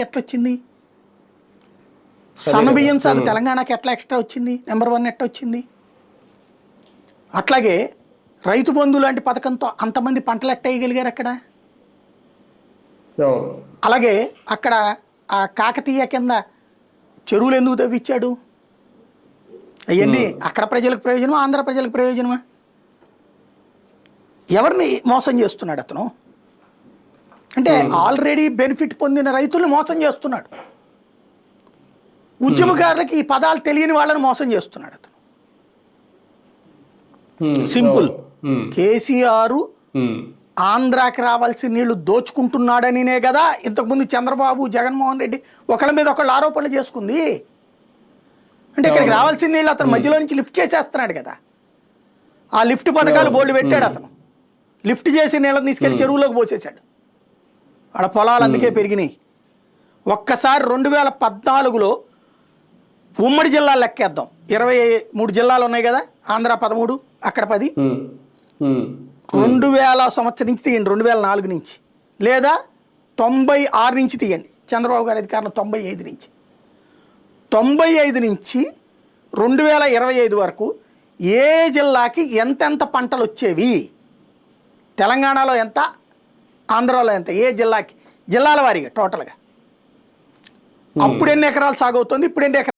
ఎట్లొచ్చింది? సన్నబియ్యం సాగు తెలంగాణకి ఎట్లా ఎక్స్ట్రా వచ్చింది? నెంబర్ 1 ఎట్లా వచ్చింది? అట్లాగే రైతు బంధు లాంటి పథకంతో అంతమంది పంటలు ఎట్ట వేయగలిగారు అక్కడ? అలాగే అక్కడ ఆ కాకతీయ కింద చెరువులు ఎందుకు తవ్విచ్చాడు? అవన్నీ అక్కడ ప్రజలకు ప్రయోజనమా, ఆంధ్ర ప్రజలకు ప్రయోజనమా? ఎవరిని మోసం చేస్తున్నాడు అతను? అంటే ఆల్రెడీ బెనిఫిట్ పొందిన రైతుల్ని మోసం చేస్తున్నాడు. ఉద్యమకారులకి ఈ పదాలు తెలియని వాళ్ళని మోసం చేస్తున్నాడు అతను. సింపుల్. కేసీఆర్ ఆంధ్రాకి రావాల్సిన నీళ్లు దోచుకుంటున్నాడనినే కదా ఇంతకుముందు చంద్రబాబు, జగన్మోహన్ రెడ్డి ఒకళ్ళ మీద ఒకళ్ళు ఆరోపణలు చేసుకుంది. అంటే ఇక్కడికి రావాల్సిన నీళ్ళు అతను మధ్యలో నుంచి లిఫ్ట్ చేసేస్తున్నాడు కదా. ఆ లిఫ్ట్ పథకాలు బోర్డు పెట్టాడు అతను. లిఫ్ట్ చేసి నీళ్ళని తీసుకెళ్లి చెరువులోకి పోసేశాడు. ఆడ పొలాలు అందుకే పెరిగినాయి. ఒక్కసారి 2014లో ఉమ్మడి జిల్లాలు లెక్కేద్దాం. 23 జిల్లాలు ఉన్నాయి కదా, ఆంధ్ర 13, అక్కడ 10. 2000 సంవత్సరం నుంచి తీయండి, 2004 నుంచి, లేదా 96 నుంచి తీయండి. చంద్రబాబు గారి అధికారం 95 నుంచి. 95 నుంచి 2025 వరకు ఏ జిల్లాకి ఎంతెంత పంటలు వచ్చేవి? తెలంగాణలో ఎంత, ఆంధ్రాలో ఎంత, ఏ జిల్లాకి, జిల్లాల వారీగా టోటల్గా. అప్పుడు ఎన్ని ఎకరాలు సాగు అవుతుంది, ఇప్పుడు ఎన్ని ఎకరాలు